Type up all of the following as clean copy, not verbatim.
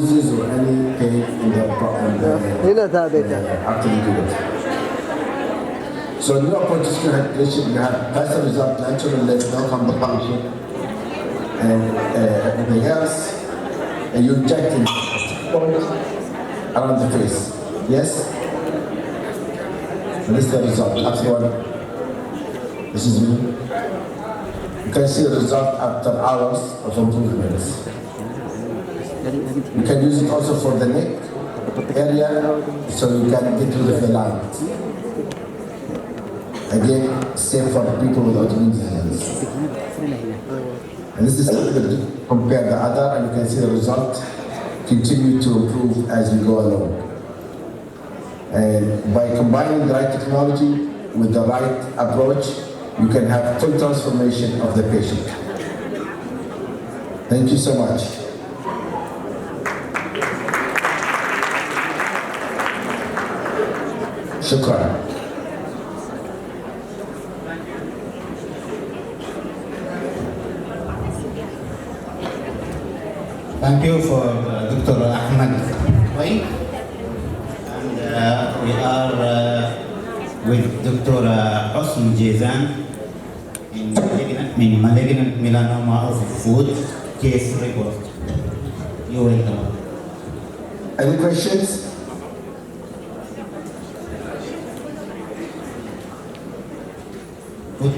bruises or any pain in the artery. So new approach to hydration, you have better result, natural less no complication, and everything else, and you inject it around the face. Yes? And this is the result. After one, this is me. You can see the result after hours of improvements. You can use it also for the neck area, so you can get rid of the lines. Again, same for people with autoimmune disease. And this is compare the other, and you can see the result continue to improve as we go along. And by combining the right technology with the right approach, you can have full transformation of the patient. Thank you so much. Shukran. Thank you for Dr. Ahmed. And we are with Dr. Hosn Jizan in Malignant Melanoma of Food Case Report. You're welcome. Any questions? Good.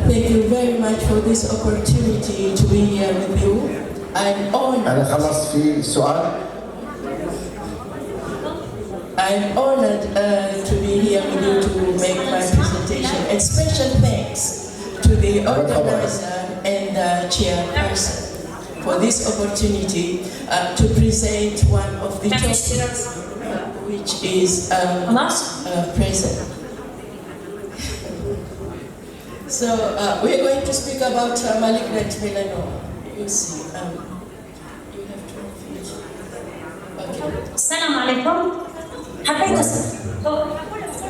Thank you very much for this opportunity to be here with you. I'm honored. I'm honored to be here with you to make my presentation. And special thanks to the organizer and the chairperson for this opportunity to present one of the topics which is present. So we're going to speak about malignant melanoma. You see, you have to repeat. Okay. السلام عليكم. حبيت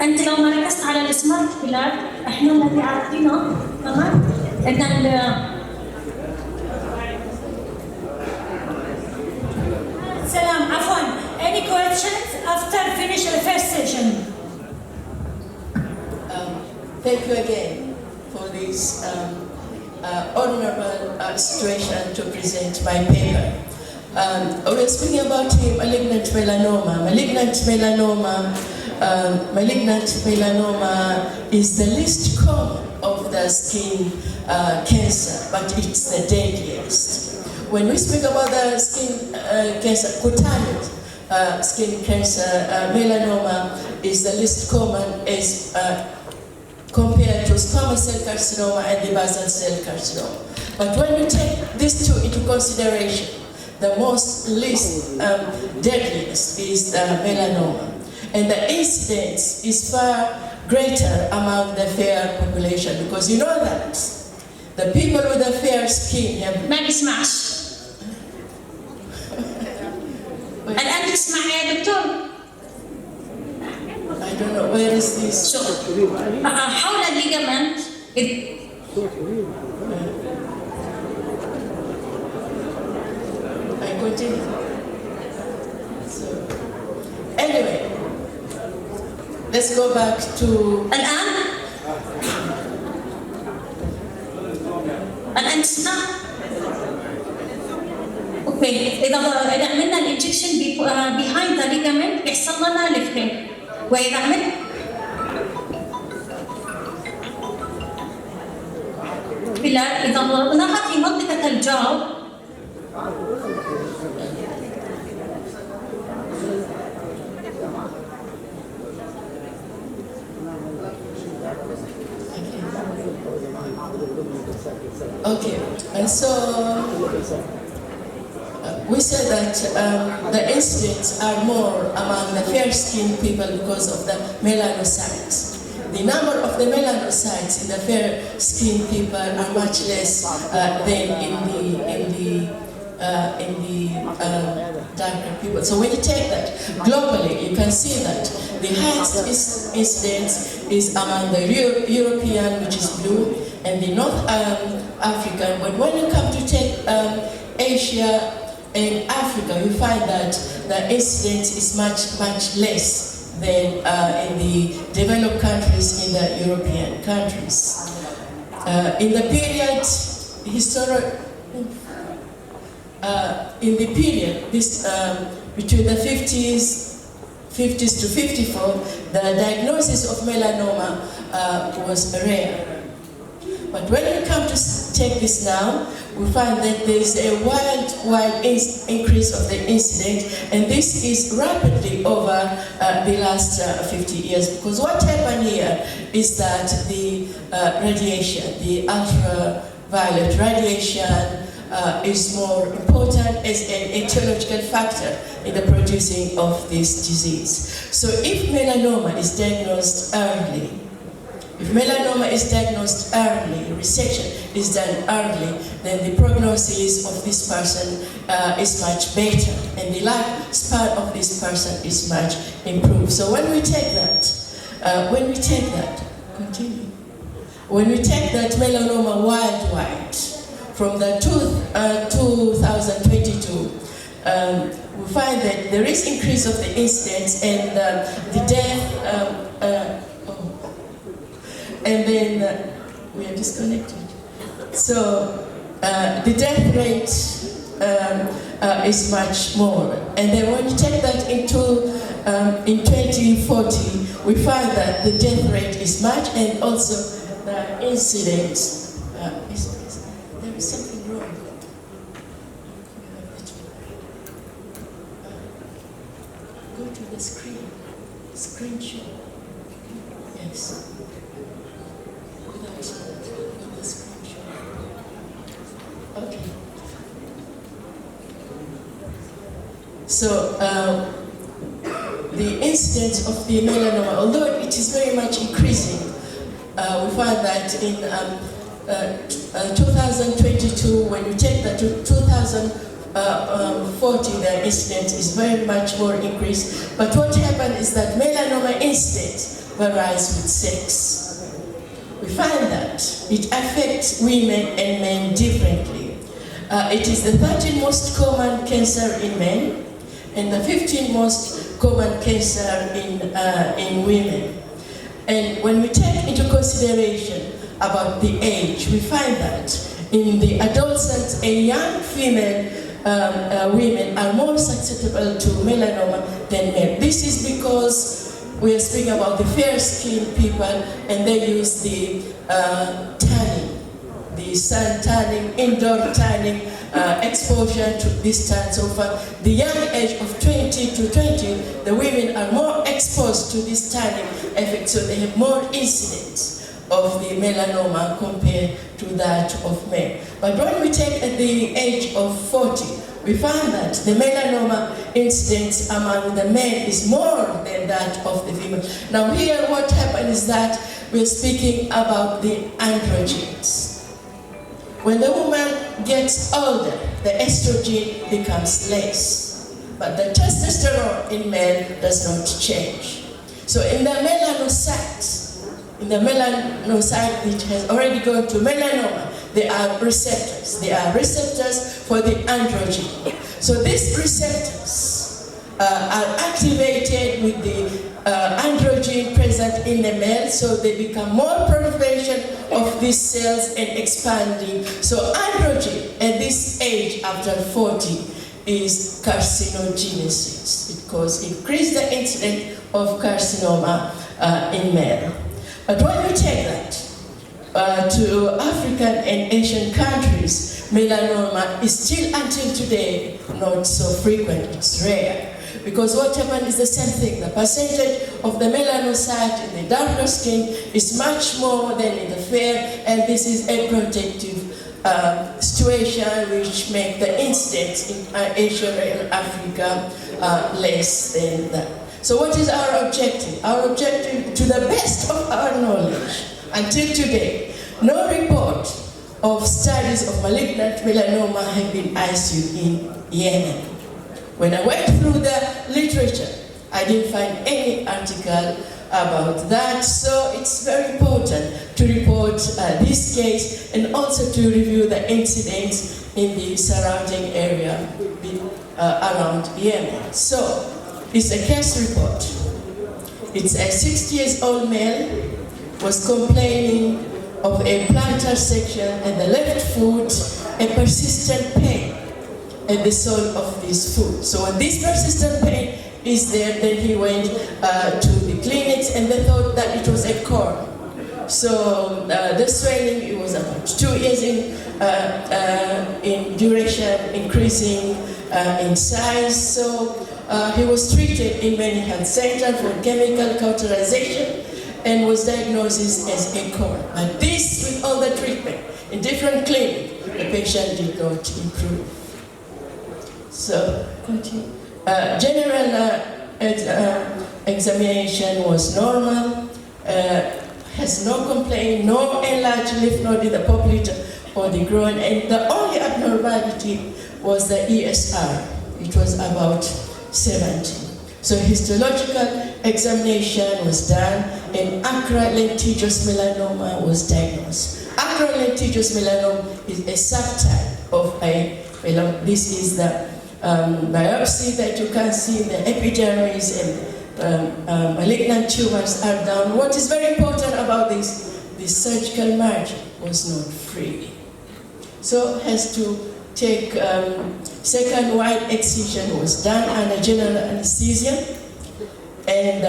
انت لو ما ركزت على السمارت بلاد احنا الذي عارفينه تمام ان سلام عفوا. Any questions after finish the first session? Thank you again for this honorable situation to present my paper. We're speaking about malignant melanoma. Malignant melanoma is the least common of the skin cancer, but it's the deadliest. When we speak about the skin cancer, cutaneous skin cancer, melanoma is the least common as compared to squamous cell carcinoma and the basal cell carcinoma. But when you take these two into consideration, the least deadliest is the melanoma. And the incidence is far greater among the fair population because you know that the people with the fair skin have... ما بيسمعش. الآن تسمع يا دكتور؟ I don't know, where is this? حول الليجامنت. I continue. So, anyway, let's go back to... الآن تسمع؟ اوكي، إذا عملنا الانجكشن behind the ligament بيحصل لنا lifting. وإذا عملت إذا ضربناها في منطقة الجو Okay, and so we said that the incidents are more among the fair-skinned people because of the melanocytes. the number of the melanocytes in the fair-skinned people are much less than in the darker people. So when you take that globally, you can see that the highest incidence is among the European, which is blue, and the North African. But when you come to take Asia and Africa, you find that the incidence is much less than in the developed countries, in the European countries. In the period between the 50s to 54, the diagnosis of melanoma was rare. But when we come to take this now, we find that there is a wild increase of the incidence, and this is rapidly over the last 50 years. Because what happened here is that the radiation, the ultraviolet radiation, is more important as an etiological factor in the producing of this disease. So if melanoma is diagnosed early, resection is done early, then the prognosis of this person is much better, and the lifespan of this person is much improved. So when we take that melanoma worldwide, from the 2022, we find that there is increase of the incidence and the death, and then we are disconnected. So the death rate is much more. And then when you take that into in 2040, we find that the death rate is much, and also the incidence there is something wrong. Go to the screen show. Yes. Okay. So the incidence of the melanoma, although it is very much increasing, we find that in 2022, when we take that to 2040, the incidence is very much more increased. But what happened is that melanoma incidence varies with sex. We find that it affects women and men differently. It is the 13th most common cancer in men, and the 15th most common cancer in women. And when we take into consideration about the age, we find that in the adolescents and young female women are more susceptible to melanoma than men. This is because we are speaking about the fair-skinned people, and they use the tanning, the sun tanning, indoor tanning, exposure to this tan. So for the young age of 20 to 20, the women are more exposed to this tanning effect, so they have more incidence of the melanoma compared to that of men. But when we take at the age of 40, we find that the melanoma incidence among the men is more than that of the female. Now here what happened is that we're speaking about the androgens. When the woman gets older, the estrogen becomes less, but the testosterone in men does not change. So in the melanocyte which has already gone to melanoma, there are receptors. There are receptors for the androgen. So these receptors are activated with the androgen present in the male, so they become more proliferation of these cells and expanding. So androgen at this age after 40 is carcinogenesis. It causes increase the incidence of carcinoma in male. But when we take that to African and Asian countries, melanoma is still until today not so frequent, it's rare. Because what happened is the same thing. The percentage of the melanocyte in the darker skin is much more than in the fair, and this is a protective situation which makes the incidence in Asia and Africa less than that. So what is our objective? Our objective, to the best of our knowledge, until today, no report of studies of malignant melanoma have been issued in Yemen. When I went through the literature, I didn't find any article about that, so it's very important to report this case and also to review the incidents in the surrounding area around Yemen. So, it's a case report. It's a 60-year-old male was complaining of a plantar section at the left foot, a persistent pain at the sole of this foot. So when this persistent pain is there, then he went to the clinics and they thought that it was a core. So the swelling, it was about 2 years in duration, increasing in size. So he was treated in many health centers for chemical cauterization and was diagnosed as a core. But this, with all the treatment in different clinics, the patient did not improve. So, continue. General examination was normal, has no complaint, no enlarged lymph node in the popliteal or the groin, and the only abnormality was the ESR. It was about 70. So histological examination was done, and Acral Lentiginous Melanoma was diagnosed. Acral Lentiginous Melanoma is a subtype of a melanoma. This is the biopsy that you can see, the epidermis and malignant tumors are down. What is very important about this, the surgical margin was not free. So has to take second wide excision was done under general anesthesia, and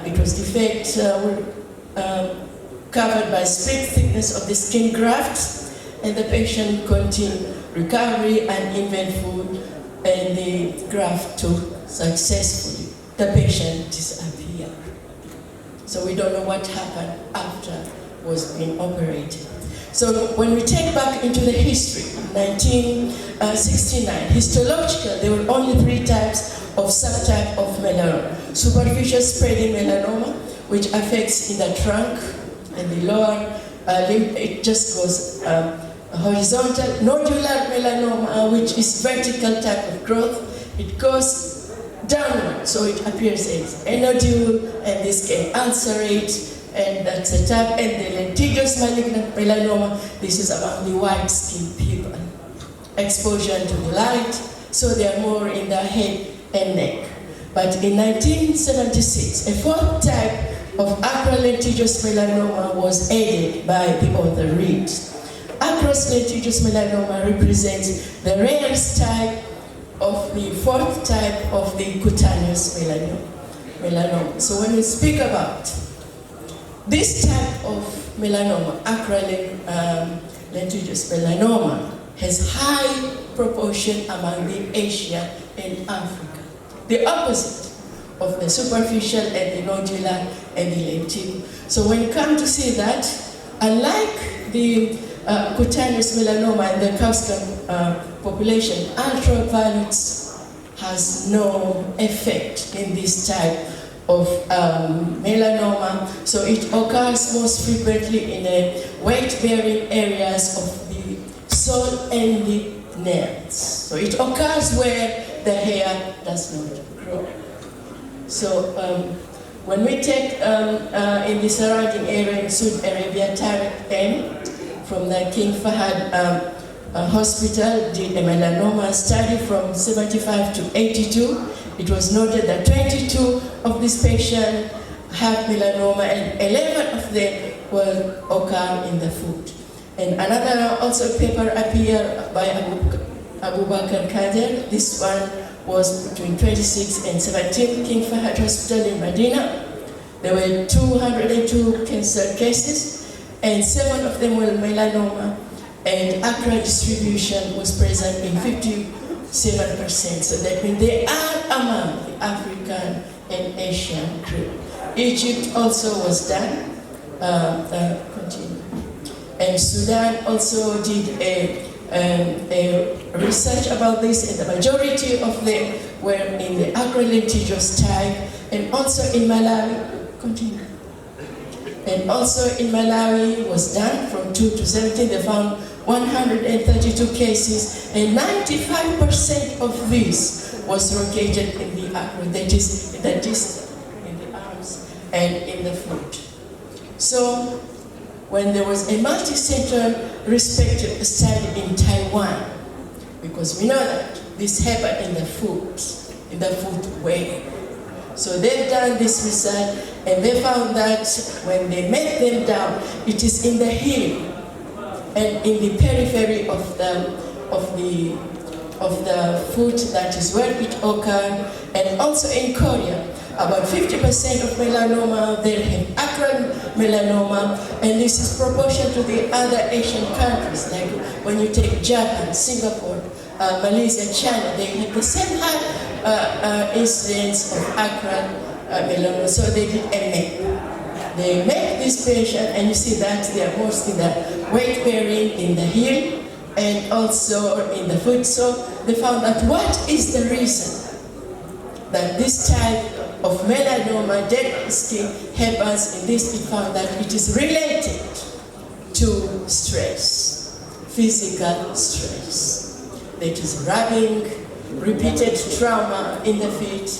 it was defect covered by split thickness of the skin graft, and the patient continued recovery uneventful, and the graft took successfully. The patient disappeared. So we don't know what happened after was being operated. So when we take back into the history, 1969, histological, there were only 3 types of subtype of melanoma. Superficial spreading melanoma, which affects in the trunk and the lower limb, it just goes horizontal. Nodular melanoma, which is vertical type of growth, it goes downward, so it appears as a nodule, and this can ulcerate, and that's a type. And the lentiginous malignant melanoma, this is among the white-skinned people. Exposure to the light, so they are more in the head and neck. But in 1976, a 4th type of acral lentiginous melanoma was added by the author Reed. Acral lentiginous melanoma represents the rarest type of the 4th type of the cutaneous melanoma. So when we speak about this type of melanoma, acral lentiginous melanoma, has high proportion among the Asia and Africa. The opposite of the superficial and the nodular and the lentiginous. So when you come to see that, unlike the cutaneous melanoma and the Caucasian population, ultraviolet has no effect in this type of melanoma. So it occurs most frequently in the weight-bearing areas of the sole and the nails. So it occurs where the hair does not grow. So when we take in the surrounding area in Saudi Arabia, Tariq M from the King Fahd Hospital did a melanoma study from 75 to 82. It was noted that 22 of these patients have melanoma and 11 of them will occur in the foot. And another also paper appeared by Abu Bakr Kader. This one was between 26 and 17, King Fahd Hospital in Medina. There were 202 cancer cases, and 7 of them were melanoma, and acral distribution was present in 57%. So that means they are among the African and Asian group. Egypt also was done. Continue. And Sudan also did a research about this, and the majority of them were in the acral lentiginous type, And also in Malawi, continue. And also in Malawi was done from 2 to 17. They found 132 cases, and 95% of this was located in the acral, that is in the distal, in the arms, and in the foot. So when there was a multi-center respective study in Taiwan, because we know that this happened in the footway. So they've done this research, and they found that when they met them down, it is in the heel and in the periphery of the foot that is where it occurred, and also in Korea. About 50% of melanoma, they have acral melanoma, and this is proportional to the other Asian countries, like when you take Japan, Singapore, Malaysia, China, they have the same high incidence of acral melanoma. So they did a map. They make this patient, and you see that they are mostly the weight bearing in the heel and also in the foot. So they found that what is the reason that this type of melanoma, dead skin, happens in this? We found that it is related to stress, physical stress. That is rubbing, repeated trauma in the feet,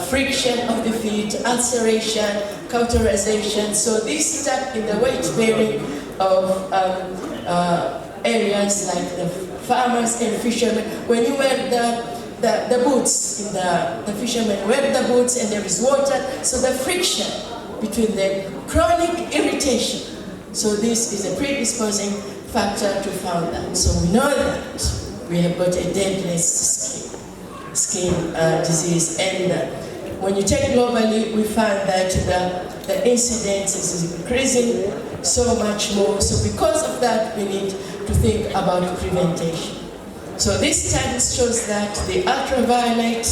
friction of the feet, ulceration, cauterization. So this stuck in the weight bearing of areas like the farmers and fishermen. When you wear the boots, in the fishermen wear the boots and there is water, so the friction between the chronic irritation. So this is a predisposing factor to found that. So we know that we have got a deadness skin disease, and when you take globally, we find that the incidence is increasing so much more. So because of that, we need to think about prevention. So this study shows that the ultraviolet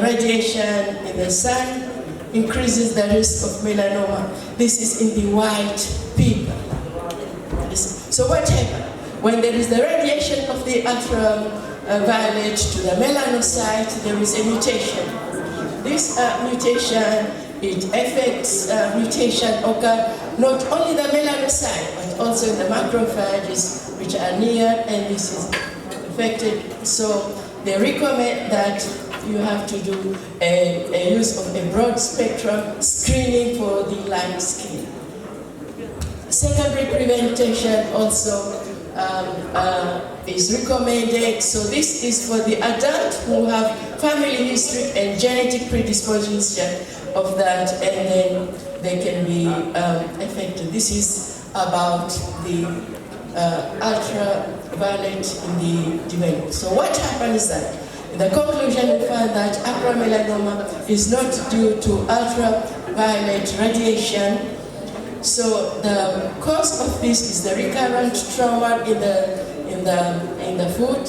radiation in the sun increases the risk of melanoma. This is in the white people. So what happens? When there is the radiation of the ultraviolet to the melanocyte, there is a mutation. This mutation, it affects mutation occur not only the melanocyte, but also in the macrophages, which are near, and this is affected. So they recommend that you have to do a use of a broad spectrum screening for the light skin. Secondary prevention also is recommended. So this is for the adult who have family history and genetic predisposition of that, and then they can be affected. This is about the ultraviolet in the development. So what happens is that in the conclusion we find that acral melanoma is not due to ultraviolet radiation. So the cause of this is the recurrent trauma in the foot,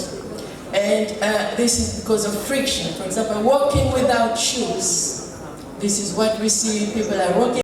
and this is because of friction. For example, walking without shoes. This is what we see. People are walking